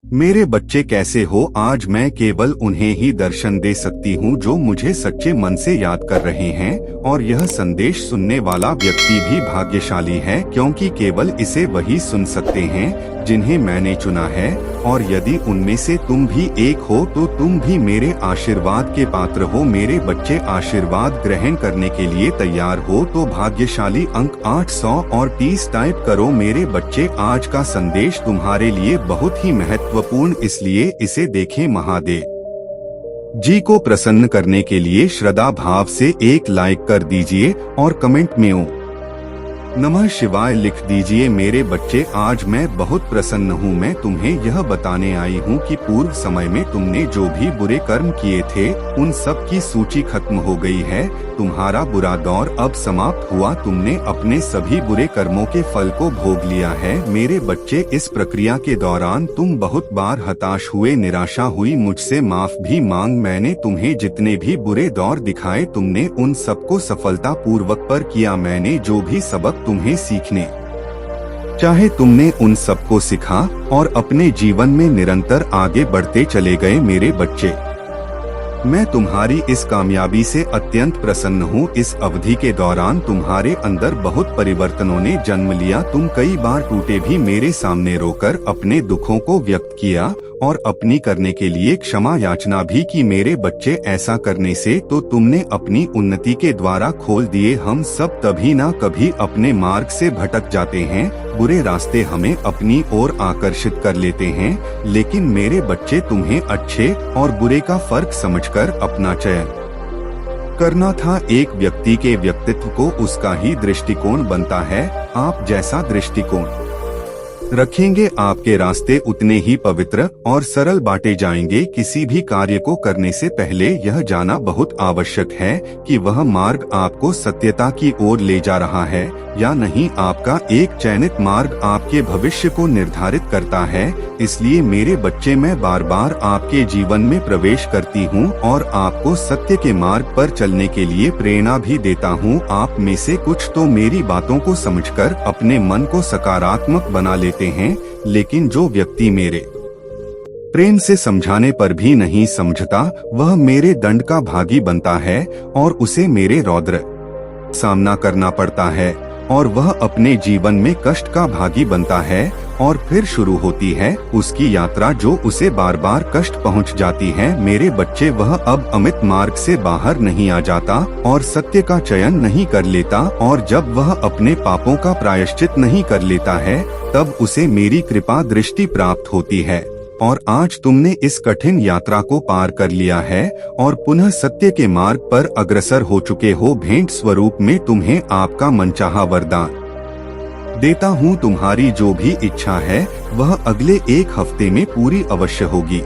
मेरे बच्चे कैसे हो? आज मैं केवल उन्हें ही दर्शन दे सकती हूँ जो मुझे सच्चे मन से याद कर रहे हैं, और यह संदेश सुनने वाला व्यक्ति भी भाग्यशाली है, क्योंकि केवल इसे वही सुन सकते हैं जिन्हें मैंने चुना है। और यदि उनमें से तुम भी एक हो तो तुम भी मेरे आशीर्वाद के पात्र हो। मेरे बच्चे, आशीर्वाद ग्रहण करने के लिए तैयार हो तो भाग्यशाली अंक 830 टाइप करो। मेरे बच्चे, आज का संदेश तुम्हारे लिए बहुत ही महत्वपूर्ण, इसलिए इसे देखें। महादेव जी को प्रसन्न करने के लिए श्रद्धा भाव से एक लाइक कर दीजिए और कमेंट में नमः शिवाय लिख दीजिए। मेरे बच्चे, आज मैं बहुत प्रसन्न हूँ। मैं तुम्हें यह बताने आई हूँ कि पूर्व समय में तुमने जो भी बुरे कर्म किए थे उन सब की सूची खत्म हो गई है। तुम्हारा बुरा दौर अब समाप्त हुआ। तुमने अपने सभी बुरे कर्मों के फल को भोग लिया है। मेरे बच्चे, इस प्रक्रिया के दौरान तुम बहुत बार हताश हुए, निराशा हुई, मुझसे माफ भी मांग। मैंने तुम्हें जितने भी बुरे दौर दिखाए तुमने उन सबको सफलता पूर्वक पर किया। मैंने जो भी सबक तुम्हें सीखने चाहे तुमने उन सबको सिखा और अपने जीवन में निरंतर आगे बढ़ते चले गए। मेरे बच्चे, मैं तुम्हारी इस कामयाबी से अत्यंत प्रसन्न हूँ। इस अवधि के दौरान तुम्हारे अंदर बहुत परिवर्तनों ने जन्म लिया। तुम कई बार टूटे भी मेरे सामने रोकर अपने दुखों को व्यक्त किया और अपनी करने के लिए क्षमा याचना भी की। मेरे बच्चे, ऐसा करने से तो तुमने अपनी उन्नति के द्वारा खोल दिए। हम सब कभी ना कभी अपने मार्ग से भटक जाते हैं, बुरे रास्ते हमें अपनी ओर आकर्षित कर लेते हैं, लेकिन मेरे बच्चे, तुम्हें अच्छे और बुरे का फर्क समझकर अपना चयन करना था। एक व्यक्ति के व्यक्तित्व को उसका ही दृष्टिकोण बनता है। आप जैसा दृष्टिकोण रखेंगे, आपके रास्ते उतने ही पवित्र और सरल बांटे जाएंगे। किसी भी कार्य को करने से पहले यह जाना बहुत आवश्यक है कि वह मार्ग आपको सत्यता की ओर ले जा रहा है या नहीं। आपका एक चयनित मार्ग आपके भविष्य को निर्धारित करता है। इसलिए मेरे बच्चे, मैं बार बार आपके जीवन में प्रवेश करती हूँ और आपको सत्य के मार्ग पर चलने के लिए प्रेरणा भी देता हूँ। आप में से कुछ तो मेरी बातों को समझकर अपने मन को सकारात्मक बना लेते हैं, लेकिन जो व्यक्ति मेरे प्रेम से समझाने पर भी नहीं समझता, वह मेरे दंड का भागी बनता है और उसे मेरे रौद्र सामना करना पड़ता है, और वह अपने जीवन में कष्ट का भागी बनता है। और फिर शुरू होती है उसकी यात्रा जो उसे बार बार कष्ट पहुंच जाती है। मेरे बच्चे, वह अब अमित मार्ग से बाहर नहीं आ जाता और सत्य का चयन नहीं कर लेता, और जब वह अपने पापों का प्रायश्चित नहीं कर लेता है तब उसे मेरी कृपा दृष्टि प्राप्त होती है। और आज तुमने इस कठिन यात्रा को पार कर लिया है और पुनः सत्य के मार्ग पर अग्रसर हो चुके हो। भेंट स्वरूप में तुम्हें आपका मनचाहा वरदान देता हूँ। तुम्हारी जो भी इच्छा है वह अगले एक हफ्ते में पूरी अवश्य होगी।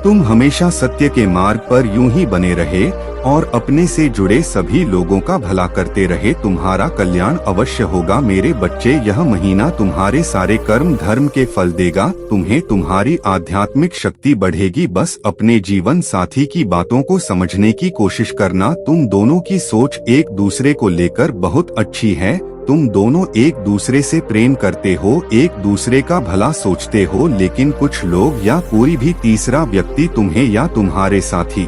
तुम हमेशा सत्य के मार्ग पर यूं ही बने रहे और अपने से जुड़े सभी लोगों का भला करते रहे। तुम्हारा कल्याण अवश्य होगा। मेरे बच्चे, यह महीना तुम्हारे सारे कर्म धर्म के फल देगा। तुम्हें तुम्हारी आध्यात्मिक शक्ति बढ़ेगी। बस अपने जीवन साथी की बातों को समझने की कोशिश करना। तुम दोनों की सोच एक दूसरे को लेकर बहुत अच्छी है। तुम दोनों एक दूसरे से प्रेम करते हो, एक दूसरे का भला सोचते हो, लेकिन कुछ लोग या कोई भी तीसरा व्यक्ति तुम्हें या तुम्हारे साथी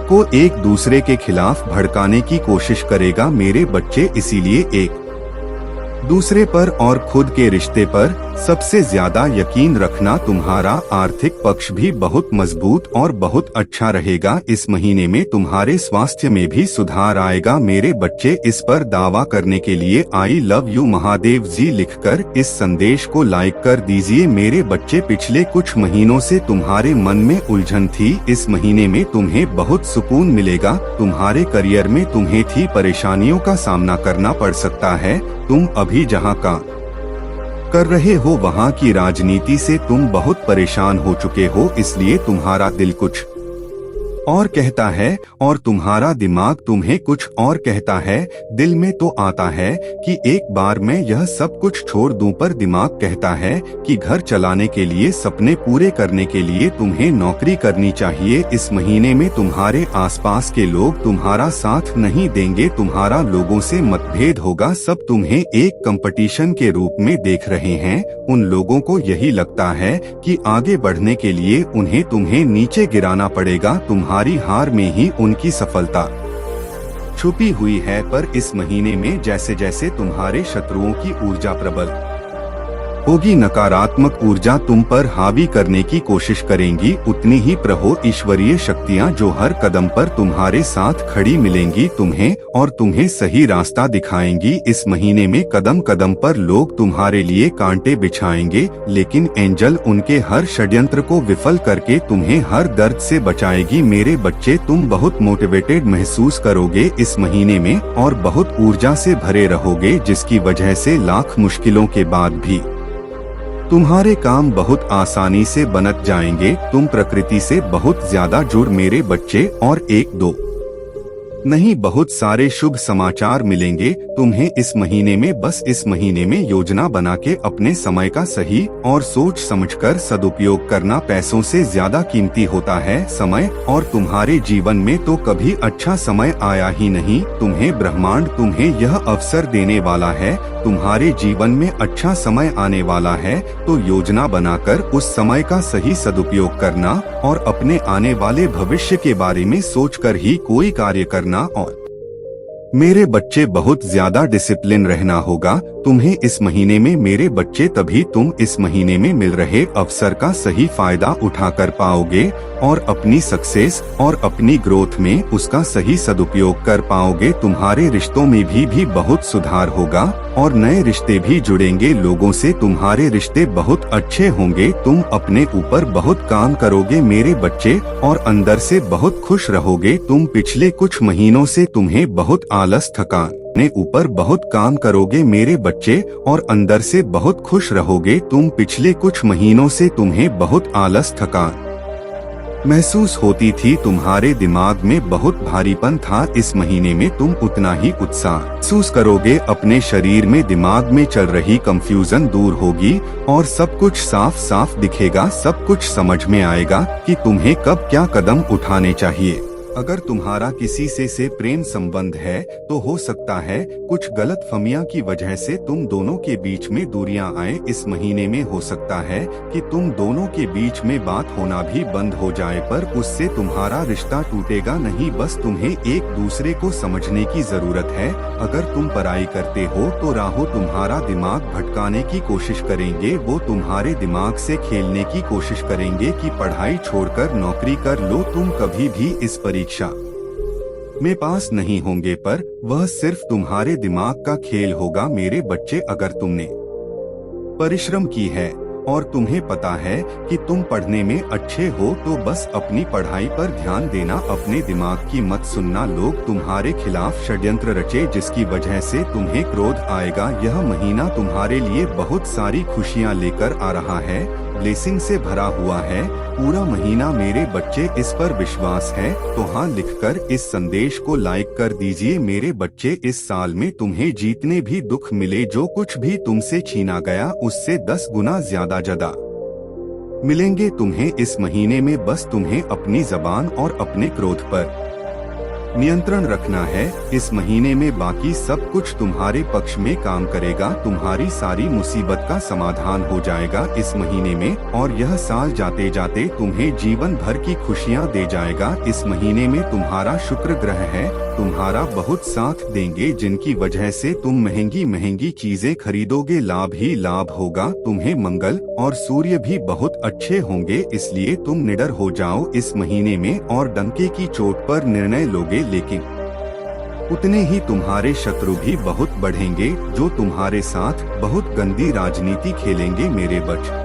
को एक दूसरे के खिलाफ भड़काने की कोशिश करेगा। मेरे बच्चे, इसीलिए एक दूसरे पर और खुद के रिश्ते पर सबसे ज्यादा यकीन रखना। तुम्हारा आर्थिक पक्ष भी बहुत मजबूत और बहुत अच्छा रहेगा। इस महीने में तुम्हारे स्वास्थ्य में भी सुधार आएगा। मेरे बच्चे, इस पर दावा करने के लिए आई लव यू महादेव जी लिखकर इस संदेश को लाइक कर दीजिए। मेरे बच्चे, पिछले कुछ महीनों से तुम्हारे मन में उलझन थी। इस महीने में तुम्हें बहुत सुकून मिलेगा। तुम्हारे करियर में तुम्हें थी परेशानियों का सामना करना पड़ सकता है। तुम अभी जहाँ काम कर रहे हो वहाँ की राजनीति से तुम बहुत परेशान हो चुके हो, इसलिए तुम्हारा दिल कुछ और कहता है और तुम्हारा दिमाग तुम्हें कुछ और कहता है। दिल में तो आता है कि एक बार मैं यह सब कुछ छोड़ दूं, पर दिमाग कहता है कि घर चलाने के लिए, सपने पूरे करने के लिए तुम्हें नौकरी करनी चाहिए। इस महीने में तुम्हारे आसपास के लोग तुम्हारा साथ नहीं देंगे, तुम्हारा लोगों से मतभेद होगा, सब तुम्हें एक कंपटीशन के रूप में देख रहे हैं। उन लोगों को यही लगता है कि आगे बढ़ने के लिए उन्हें तुम्हें नीचे गिराना पड़ेगा। तुम्हारी हार में ही उनकी सफलता छुपी हुई है। पर इस महीने में जैसे जैसे तुम्हारे शत्रुओं की ऊर्जा प्रबल होगी, नकारात्मक ऊर्जा तुम पर हावी करने की कोशिश करेंगी, उतनी ही प्रबल ईश्वरीय शक्तियां जो हर कदम पर तुम्हारे साथ खड़ी मिलेंगी तुम्हें और तुम्हें सही रास्ता दिखाएंगी। इस महीने में कदम कदम पर लोग तुम्हारे लिए कांटे बिछाएंगे, लेकिन एंजल उनके हर षड्यंत्र को विफल करके तुम्हें हर दर्द से बचाएगी। मेरे बच्चे, तुम बहुत मोटिवेटेड महसूस करोगे इस महीने में और बहुत ऊर्जा से भरे रहोगे, जिसकी वजह से लाख मुश्किलों के बाद भी तुम्हारे काम बहुत आसानी से बन जाएंगे। तुम प्रकृति से बहुत ज्यादा जुड़ मेरे बच्चे, और एक दो नहीं बहुत सारे शुभ समाचार मिलेंगे तुम्हें इस महीने में। बस इस महीने में योजना बना के अपने समय का सही और सोच समझकर सदुपयोग करना पैसों से ज्यादा कीमती होता है समय, और तुम्हारे जीवन में तो कभी अच्छा समय आया ही नहीं। तुम्हें ब्रह्मांड तुम्हें यह अवसर देने वाला है, तुम्हारे जीवन में अच्छा समय आने वाला है, तो योजना बनाकर उस समय का सही सदुपयोग करना और अपने आने वाले भविष्य के बारे में सोचकर ही कोई कार्य करना। और मेरे बच्चे, बहुत ज्यादा डिसिप्लिन रहना होगा तुम्हें इस महीने में मेरे बच्चे, तभी तुम इस महीने में मिल रहे अवसर का सही फायदा उठा कर पाओगे और अपनी सक्सेस और अपनी ग्रोथ में उसका सही सदुपयोग कर पाओगे। तुम्हारे रिश्तों में भी बहुत सुधार होगा और नए रिश्ते भी जुड़ेंगे लोगों से, तुम्हारे रिश्ते बहुत अच्छे होंगे। तुम अपने ऊपर बहुत काम करोगे मेरे बच्चे और अंदर से बहुत खुश रहोगे। तुम पिछले कुछ महीनों से तुम्हें बहुत आलस, थकान अपने ऊपर बहुत काम करोगे मेरे बच्चे और अंदर से बहुत खुश रहोगे। तुम पिछले कुछ महीनों से तुम्हें बहुत आलस, थकान महसूस होती थी, तुम्हारे दिमाग में बहुत भारीपन था। इस महीने में तुम उतना ही उत्साह महसूस करोगे, अपने शरीर में दिमाग में चल रही कंफ्यूजन दूर होगी और सब कुछ साफ साफ दिखेगा, सब कुछ समझ में आएगा कि तुम्हें कब क्या कदम उठाने चाहिए। अगर तुम्हारा किसी से प्रेम संबंध है तो हो सकता है कुछ गलतफहमियां की वजह से तुम दोनों के बीच में दूरियां आए। इस महीने में हो सकता है कि तुम दोनों के बीच में बात होना भी बंद हो जाए, पर उससे तुम्हारा रिश्ता टूटेगा नहीं, बस तुम्हें एक दूसरे को समझने की जरूरत है। अगर तुम पढ़ाई करते हो तो राहु तुम्हारा दिमाग भटकाने की कोशिश करेंगे, वो तुम्हारे दिमाग से खेलने की कोशिश करेंगे कि पढ़ाई छोड़कर नौकरी कर लो, तुम कभी भी इस परीक्षा में पास नहीं होंगे, पर वह सिर्फ तुम्हारे दिमाग का खेल होगा मेरे बच्चे। अगर तुमने परिश्रम की है और तुम्हें पता है कि तुम पढ़ने में अच्छे हो तो बस अपनी पढ़ाई पर ध्यान देना, अपने दिमाग की मत सुनना। लोग तुम्हारे खिलाफ षड्यंत्र रचे जिसकी वजह से तुम्हें क्रोध आएगा। यह महीना तुम्हारे लिए बहुत सारी खुशियां लेकर आ रहा है, ब्लेसिंग से भरा हुआ है पूरा महीना मेरे बच्चे, इस पर विश्वास है तो हाँ लिखकर इस संदेश को लाइक कर दीजिए मेरे बच्चे। इस साल में तुम्हें जितने भी दुख मिले, जो कुछ भी तुमसे छीना गया उससे 10 गुना ज्यादा मिलेंगे तुम्हें इस महीने में। बस तुम्हें अपनी जबान और अपने क्रोध पर नियंत्रण रखना है इस महीने में, बाकी सब कुछ तुम्हारे पक्ष में काम करेगा। तुम्हारी सारी मुसीबत का समाधान हो जाएगा इस महीने में और यह साल जाते जाते तुम्हें जीवन भर की खुशियां दे जाएगा। इस महीने में तुम्हारा शुक्र ग्रह है, तुम्हारा बहुत साथ देंगे, जिनकी वजह से तुम महंगी महंगी चीजें खरीदोगे, लाभ ही लाभ होगा। तुम्हें मंगल और सूर्य भी बहुत अच्छे होंगे, इसलिए तुम निडर हो जाओ इस महीने में और डंके की चोट पर निर्णय लोगे, लेकिन उतने ही तुम्हारे शत्रु भी बहुत बढ़ेंगे जो तुम्हारे साथ बहुत गंदी राजनीति खेलेंगे मेरे बच्चे,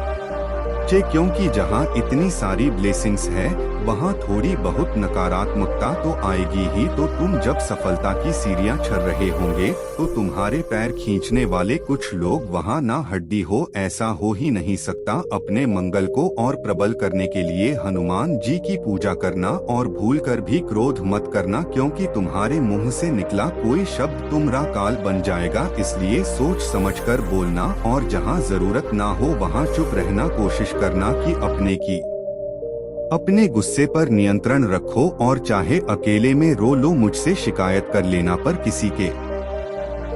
क्योंकि जहां इतनी सारी ब्लेसिंग्स है वहाँ थोड़ी बहुत नकारात्मकता तो आएगी ही। तो तुम जब सफलता की सीढ़ियाँ चढ़ रहे होंगे तो तुम्हारे पैर खींचने वाले कुछ लोग वहाँ ना हड्डी हो, ऐसा हो ही नहीं सकता। अपने मंगल को और प्रबल करने के लिए हनुमान जी की पूजा करना और भूलकर भी क्रोध मत करना, क्योंकि तुम्हारे मुंह से निकला कोई शब्द तुम्हारा काल बन जाएगा। इसलिए सोच समझकर बोलना और जहाँ जरूरत ना हो वहाँ चुप रहना। कोशिश करना कि अपने गुस्से पर नियंत्रण रखो और चाहे अकेले में रो लो, मुझसे शिकायत कर लेना पर किसी के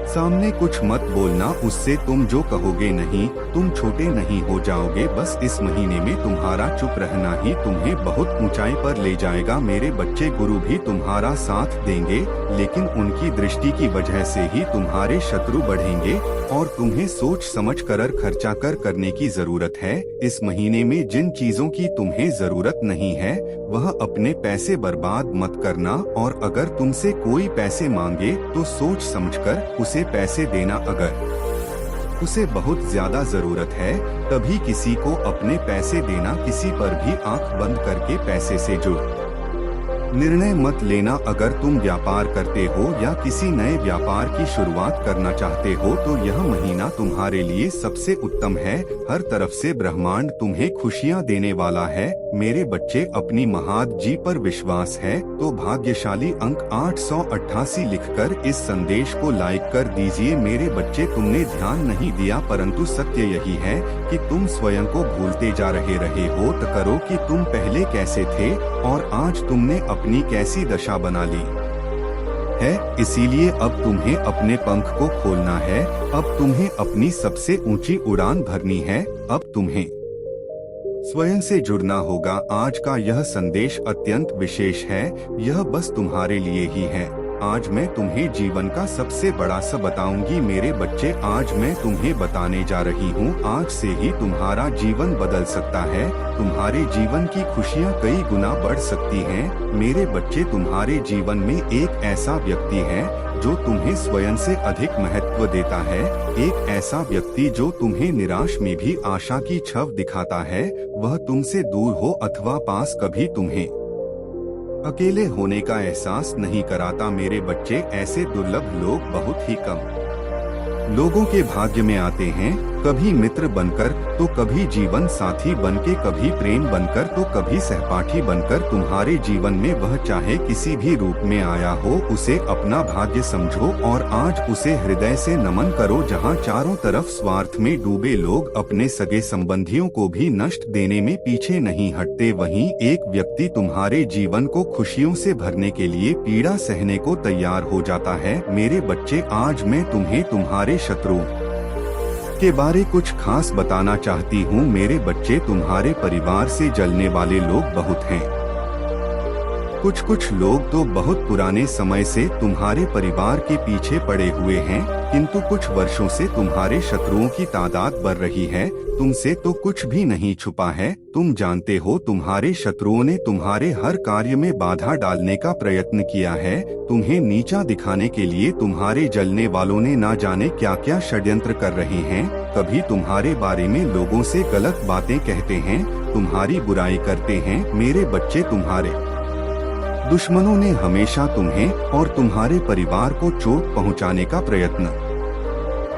सामने कुछ मत बोलना। उससे तुम जो कहोगे नहीं, तुम छोटे नहीं हो जाओगे। बस इस महीने में तुम्हारा चुप रहना ही तुम्हें बहुत ऊंचाई पर ले जाएगा। मेरे बच्चे, गुरु भी तुम्हारा साथ देंगे, लेकिन उनकी दृष्टि की वजह से ही तुम्हारे शत्रु बढ़ेंगे और तुम्हें सोच समझ कर खर्चा करने की जरूरत है। इस महीने में जिन चीजों की तुम्हें जरूरत नहीं है वह अपने पैसे बर्बाद मत करना, और अगर तुमसे कोई पैसे मांगे तो सोच समझकर उसे पैसे देना। अगर उसे बहुत ज्यादा जरूरत है तभी किसी को अपने पैसे देना। किसी पर भी आंख बंद करके पैसे से जुड़ निर्णय मत लेना। अगर तुम व्यापार करते हो या किसी नए व्यापार की शुरुआत करना चाहते हो तो यह महीना तुम्हारे लिए सबसे उत्तम है। हर तरफ से ब्रह्मांड तुम्हें खुशियां देने वाला है। मेरे बच्चे, अपनी महाद जी पर विश्वास है तो भाग्यशाली अंक 888 लिखकर इस संदेश को लाइक कर दीजिए। मेरे बच्चे, तुमने ध्यान नहीं दिया, परंतु सत्य यही है कि तुम स्वयं को भूलते जा रहे हो। तो करो कि तुम पहले कैसे थे और आज तुमने अपनी कैसी दशा बना ली है। इसीलिए अब तुम्हें अपने पंख को खोलना है। अब तुम्हें अपनी सबसे ऊंची उड़ान भरनी है। अब तुम्हें स्वयं से जुड़ना होगा। आज का यह संदेश अत्यंत विशेष है। यह बस तुम्हारे लिए ही है। आज मैं तुम्हें जीवन का सबसे बड़ा सब बताऊंगी। मेरे बच्चे, आज मैं तुम्हें बताने जा रही हूँ। आज से ही तुम्हारा जीवन बदल सकता है। तुम्हारे जीवन की खुशियाँ कई गुना बढ़ सकती हैं। मेरे बच्चे, तुम्हारे जीवन में एक ऐसा व्यक्ति है जो तुम्हें स्वयं से अधिक महत्व देता है। एक ऐसा व्यक्ति जो तुम्हें निराश में भी आशा की छव दिखाता है। वह तुमसे दूर हो अथवा पास, कभी तुम्हें अकेले होने का एहसास नहीं कराता। मेरे बच्चे, ऐसे दुर्लभ लोग बहुत ही कम लोगों के भाग्य में आते हैं। कभी मित्र बनकर तो कभी जीवन साथी बनके, कभी प्रेम बनकर तो कभी सहपाठी बनकर। तुम्हारे जीवन में वह चाहे किसी भी रूप में आया हो, उसे अपना भाग्य समझो और आज उसे हृदय से नमन करो। जहां चारों तरफ स्वार्थ में डूबे लोग अपने सगे संबंधियों को भी नष्ट देने में पीछे नहीं हटते, वहीं एक व्यक्ति तुम्हारे जीवन को खुशियों से भरने के लिए पीड़ा सहने को तैयार हो जाता है। मेरे बच्चे, आज मैं तुम्हें तुम्हारे शत्रुओं के बारे कुछ खास बताना चाहती हूँ। मेरे बच्चे, तुम्हारे परिवार से जलने वाले लोग बहुत हैं। कुछ लोग तो बहुत पुराने समय से तुम्हारे परिवार के पीछे पड़े हुए हैं, किंतु कुछ वर्षों से तुम्हारे शत्रुओं की तादाद बढ़ रही है। तुमसे तो कुछ भी नहीं छुपा है। तुम जानते हो, तुम्हारे शत्रुओं ने तुम्हारे हर कार्य में बाधा डालने का प्रयत्न किया है। तुम्हें नीचा दिखाने के लिए तुम्हारे जलने वालों ने ना जाने क्या क्या षड्यंत्र कर रहे हैं। कभी तुम्हारे बारे में लोगों से गलत बातें कहते हैं, तुम्हारी बुराई करते हैं। मेरे बच्चे, तुम्हारे दुश्मनों ने हमेशा तुम्हें और तुम्हारे परिवार को चोट पहुंचाने का प्रयत्न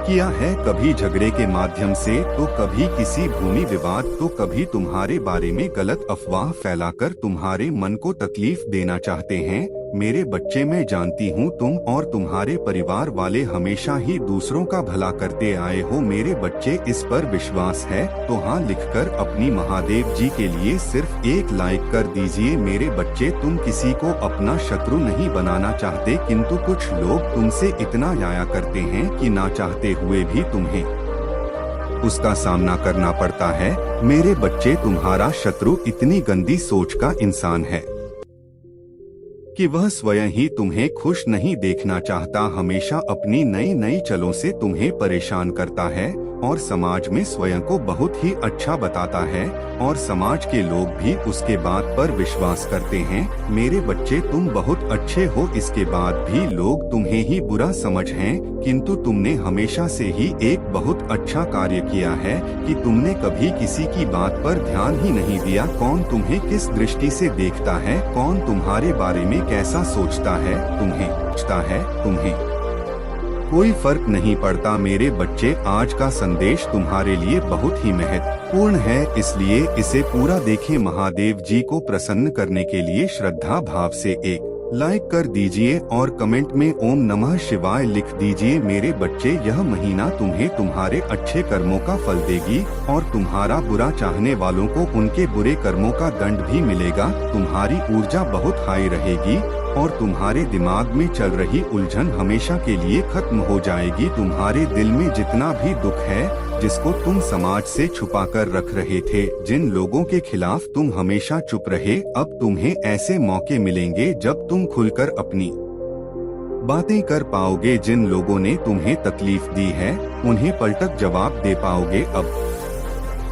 किया है। कभी झगड़े के माध्यम से तो कभी किसी भूमि विवाद, तो कभी तुम्हारे बारे में गलत अफवाह फैलाकर तुम्हारे मन को तकलीफ देना चाहते हैं। मेरे बच्चे, मैं जानती हूँ तुम और तुम्हारे परिवार वाले हमेशा ही दूसरों का भला करते आए हो। मेरे बच्चे, इस पर विश्वास है तो हाँ लिखकर अपनी महादेव जी के लिए सिर्फ एक लाइक कर दीजिए। मेरे बच्चे, तुम किसी को अपना शत्रु नहीं बनाना चाहते, किंतु कुछ लोग तुमसे इतना न्याय करते हैं कि ना चाहते हुए भी तुम्हें उसका सामना करना पड़ता है। मेरे बच्चे, तुम्हारा शत्रु इतनी गंदी सोच का इंसान है कि वह स्वयं ही तुम्हें खुश नहीं देखना चाहता। हमेशा अपनी नई नई चलों से तुम्हें परेशान करता है। और समाज में स्वयं को बहुत ही अच्छा बताता है और समाज के लोग भी उसके बात पर विश्वास करते हैं। मेरे बच्चे, तुम बहुत अच्छे हो, इसके बाद भी लोग तुम्हें ही बुरा समझ हैं, किंतु तुमने हमेशा से ही एक बहुत अच्छा कार्य किया है कि तुमने कभी किसी की बात पर ध्यान ही नहीं दिया। कौन तुम्हें किस दृष्टि से देखता है, कौन तुम्हारे बारे में कैसा सोचता है, तुम्हें कोई फर्क नहीं पड़ता। मेरे बच्चे, आज का संदेश तुम्हारे लिए बहुत ही महत्वपूर्ण है, इसलिए इसे पूरा देखें। महादेव जी को प्रसन्न करने के लिए श्रद्धा भाव से एक लाइक कर दीजिए और कमेंट में ओम नमः शिवाय लिख दीजिए। मेरे बच्चे, यह महीना तुम्हें तुम्हारे अच्छे कर्मों का फल देगी और तुम्हारा बुरा चाहने वालों को उनके बुरे कर्मों का दंड भी मिलेगा। तुम्हारी ऊर्जा बहुत हाई रहेगी और तुम्हारे दिमाग में चल रही उलझन हमेशा के लिए खत्म हो जाएगी। तुम्हारे दिल में जितना भी दुख है, जिसको तुम समाज से छुपा कर रख रहे थे, जिन लोगों के खिलाफ तुम हमेशा चुप रहे, अब तुम्हें ऐसे मौके मिलेंगे जब तुम खुलकर अपनी बातें कर पाओगे। जिन लोगों ने तुम्हें तकलीफ दी है, उन्हें पलटक जवाब दे पाओगे। अब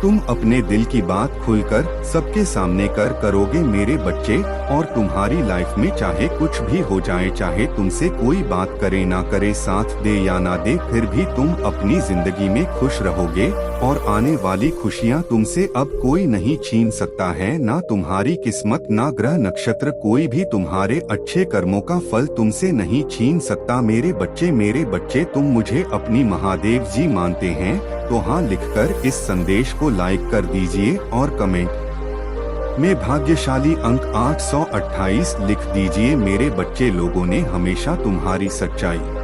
तुम अपने दिल की बात खुलकर सबके सामने करोगे मेरे बच्चे, और तुम्हारी लाइफ में चाहे कुछ भी हो जाए, चाहे तुमसे कोई बात करे ना करे, साथ दे या ना दे, फिर भी तुम अपनी जिंदगी में खुश रहोगे और आने वाली खुशियां तुमसे अब कोई नहीं छीन सकता है। ना तुम्हारी किस्मत, ना ग्रह नक्षत्र, कोई भी तुम्हारे अच्छे कर्मों का फल तुमसे नहीं छीन सकता। मेरे बच्चे, तुम मुझे अपनी महादेव जी मानते हैं तो हाँ लिखकर इस संदेश को लाइक कर दीजिए और कमेंट में भाग्यशाली अंक 828 लिख दीजिए। मेरे बच्चे, लोगों ने हमेशा तुम्हारी सच्चाई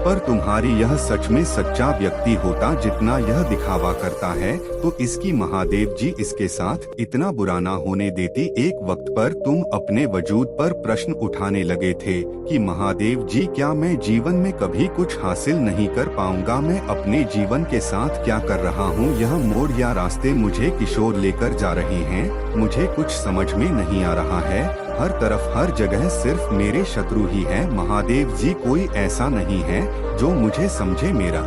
पर तुम्हारी यह सच में सच्चा व्यक्ति होता जितना यह दिखावा करता है, तो इसकी महादेव जी इसके साथ इतना बुरा ना होने देती। एक वक्त पर तुम अपने वजूद पर प्रश्न उठाने लगे थे कि महादेव जी, क्या मैं जीवन में कभी कुछ हासिल नहीं कर पाऊंगा? मैं अपने जीवन के साथ क्या कर रहा हूँ? यह मोड़ या रास्ते मुझे किशोर लेकर जा रहे हैं, मुझे कुछ समझ में नहीं आ रहा है। हर तरफ हर जगह सिर्फ मेरे शत्रु ही हैं। महादेव जी, कोई ऐसा नहीं है जो मुझे समझे, मेरा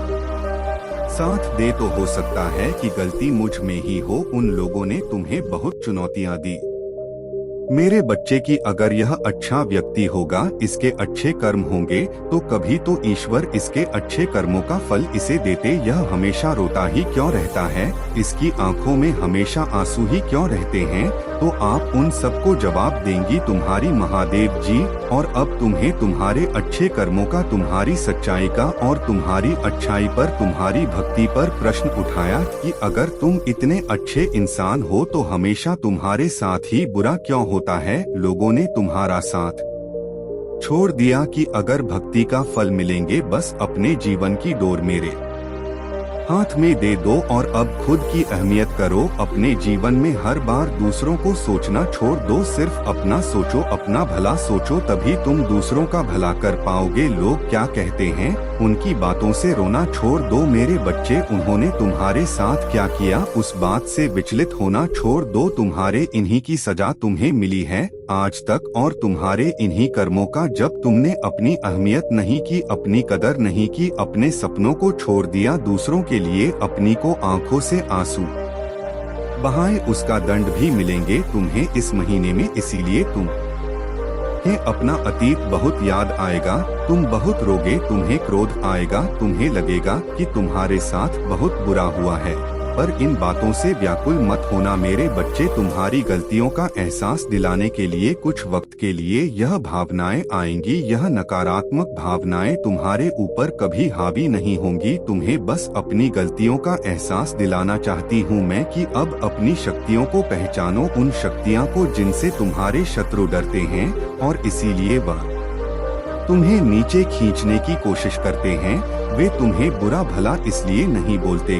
साथ दे। तो हो सकता है कि गलती मुझ में ही हो। उन लोगों ने तुम्हें बहुत चुनौतियां दी मेरे बच्चे की अगर यह अच्छा व्यक्ति होगा, इसके अच्छे कर्म होंगे, तो कभी तो ईश्वर इसके अच्छे कर्मों का फल इसे देते। यह हमेशा रोता ही क्यों रहता है? इसकी आंखों में हमेशा आंसू ही क्यों रहते हैं? तो आप उन सबको जवाब देंगी तुम्हारी महादेव जी। और अब तुम्हें तुम्हारे अच्छे कर्मों का, तुम्हारी सच्चाई का और तुम्हारी अच्छाई पर, तुम्हारी भक्ति पर प्रश्न उठाया कि अगर तुम इतने अच्छे इंसान हो तो हमेशा तुम्हारे साथ ही बुरा क्यों होता है? लोगों ने तुम्हारा साथ छोड़ दिया कि अगर भक्ति का फल मिलेंगे, बस अपने जीवन की डोर मेरे हाथ में दे दो और अब खुद की अहमियत करो। अपने जीवन में हर बार दूसरों को सोचना छोड़ दो, सिर्फ अपना सोचो, अपना भला सोचो, तभी तुम दूसरों का भला कर पाओगे। लोग क्या कहते हैं, उनकी बातों से रोना छोड़ दो। मेरे बच्चे, उन्होंने तुम्हारे साथ क्या किया, उस बात से विचलित होना छोड़ दो। तुम्हारे इन्हीं की सजा तुम्हें मिली है आज तक, और तुम्हारे इन्हीं कर्मों का। जब तुमने अपनी अहमियत नहीं की, अपनी कदर नहीं की, अपने सपनों को छोड़ दिया दूसरों के लिए, अपनी को आंखों से आंसू बहाए, उसका दंड भी मिलेंगे तुम्हें इस महीने में। इसीलिए तुम्हें अपना अतीत बहुत याद आएगा, तुम बहुत रोगे, तुम्हें क्रोध आएगा, तुम्हें लगेगा कि तुम्हारे साथ बहुत बुरा हुआ है। पर इन बातों से व्याकुल मत होना मेरे बच्चे। तुम्हारी गलतियों का एहसास दिलाने के लिए कुछ वक्त के लिए यह भावनाएं आएंगी। यह नकारात्मक भावनाएं तुम्हारे ऊपर कभी हावी नहीं होंगी। तुम्हें बस अपनी गलतियों का एहसास दिलाना चाहती हूँ मैं कि अब अपनी शक्तियों को पहचानो, उन शक्तियाँ को जिनसे तुम्हारे शत्रु डरते हैं, और इसीलिए वह तुम्हें नीचे खींचने की कोशिश करते हैं। वे तुम्हें बुरा भला इसलिए नहीं बोलते,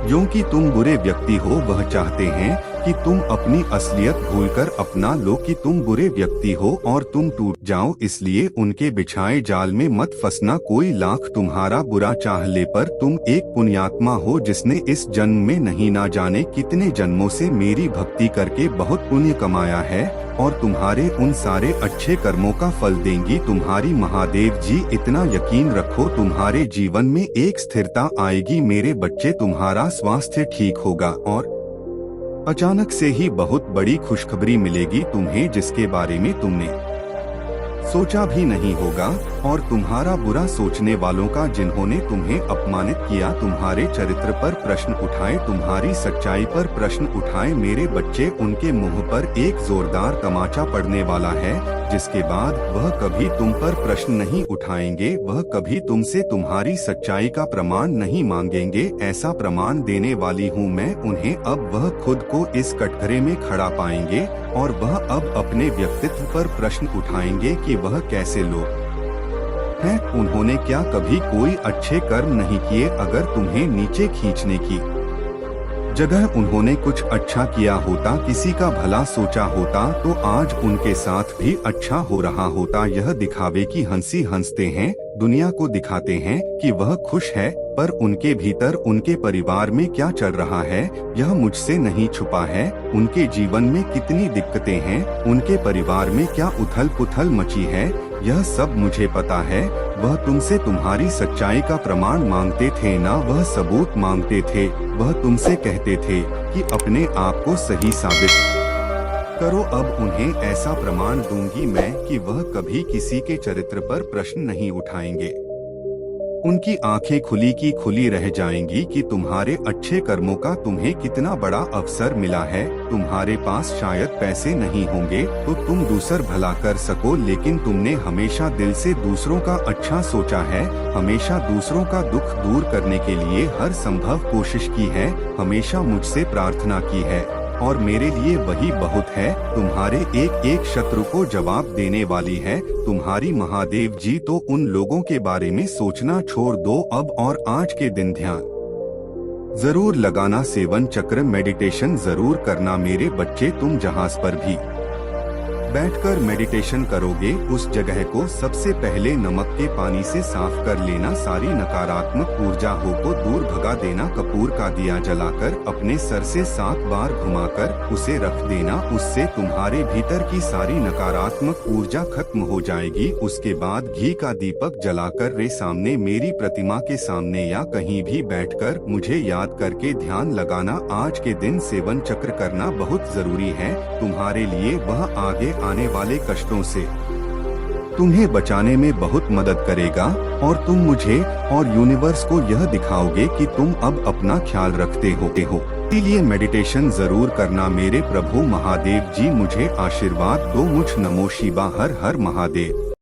जो कि तुम बुरे व्यक्ति हो वह चाहते हैं कि तुम अपनी असलियत भूलकर अपना लो कि तुम बुरे व्यक्ति हो और तुम टूट जाओ, इसलिए उनके बिछाए जाल में मत फंसना। कोई लाख तुम्हारा बुरा चाह ले पर तुम एक पुण्यात्मा हो जिसने इस जन्म में नहीं ना जाने कितने जन्मों से मेरी भक्ति करके बहुत पुण्य कमाया है और तुम्हारे उन सारे अच्छे कर्मों का फल देंगी तुम्हारी महादेव जी। इतना यकीन रखो तुम्हारे जीवन में एक स्थिरता आएगी मेरे बच्चे, तुम्हारा स्वास्थ्य ठीक होगा और अचानक से ही बहुत बड़ी खुशखबरी मिलेगी तुम्हें जिसके बारे में तुमने सोचा भी नहीं होगा। और तुम्हारा बुरा सोचने वालों का जिन्होंने तुम्हें अपमानित किया, तुम्हारे चरित्र पर प्रश्न उठाए, तुम्हारी सच्चाई पर प्रश्न उठाए मेरे बच्चे, उनके मुंह पर एक जोरदार तमाचा पड़ने वाला है जिसके बाद वह कभी तुम पर प्रश्न नहीं उठाएंगे, वह कभी तुमसे तुम्हारी सच्चाई का प्रमाण नहीं मांगेंगे। ऐसा प्रमाण देने वाली हूँ मैं उन्हें, अब वह खुद को इस कटघरे में खड़ा पाएंगे और वह अब अपने व्यक्तित्व पर प्रश्न उठाएंगे कि वह कैसे लोग हैं। उन्होंने क्या कभी कोई अच्छे कर्म नहीं किए? अगर तुम्हें नीचे खींचने की जगह उन्होंने कुछ अच्छा किया होता, किसी का भला सोचा होता तो आज उनके साथ भी अच्छा हो रहा होता। यह दिखावे की हंसी हंसते हैं, दुनिया को दिखाते हैं कि वह खुश है, पर उनके भीतर उनके परिवार में क्या चल रहा है यह मुझसे नहीं छुपा है। उनके जीवन में कितनी दिक्कतें हैं, उनके परिवार में क्या उथल पुथल मची है, यह सब मुझे पता है। वह तुमसे तुम्हारी सच्चाई का प्रमाण मांगते थे ना, वह सबूत मांगते थे। वह तुमसे कहते थे कि अपने आप को सही साबित करो। अब उन्हें ऐसा प्रमाण दूंगी मैं कि वह कभी किसी के चरित्र पर प्रश्न नहीं उठाएंगे। उनकी आंखें खुली की खुली रह जाएंगी कि तुम्हारे अच्छे कर्मों का तुम्हें कितना बड़ा अवसर मिला है। तुम्हारे पास शायद पैसे नहीं होंगे तो तुम दूसर भला कर सको, लेकिन तुमने हमेशा दिल से दूसरों का अच्छा सोचा है, हमेशा दूसरों का दुख दूर करने के लिए हर संभव कोशिश की है, हमेशा मुझसे प्रार्थना की है और मेरे लिए वही बहुत है। तुम्हारे एक एक शत्रु को जवाब देने वाली है तुम्हारी महादेव जी। तो उन लोगों के बारे में सोचना छोड़ दो अब और आज के दिन ध्यान जरूर लगाना, सेवन चक्र मेडिटेशन जरूर करना मेरे बच्चे। तुम जहां पर भी बैठकर मेडिटेशन करोगे उस जगह को सबसे पहले नमक के पानी से साफ कर लेना, सारी नकारात्मक ऊर्जा हो को दूर भगा देना। कपूर का दिया जलाकर अपने सर से 7 बार घुमाकर उसे रख देना, उससे तुम्हारे भीतर की सारी नकारात्मक ऊर्जा खत्म हो जाएगी। उसके बाद घी का दीपक जलाकर रे सामने मेरी प्रतिमा के सामने या कहीं भी बैठकर मुझे याद करके ध्यान लगाना। आज के दिन सेवन चक्र करना बहुत जरूरी है तुम्हारे लिए, वह आगे आने वाले कष्टों से तुम्हें बचाने में बहुत मदद करेगा और तुम मुझे और यूनिवर्स को यह दिखाओगे कि तुम अब अपना ख्याल रखते हो। इसीलिए मेडिटेशन जरूर करना मेरे प्रभु महादेव जी। मुझे आशीर्वाद दो, मुझ नमो शिवा हर हर महादेव।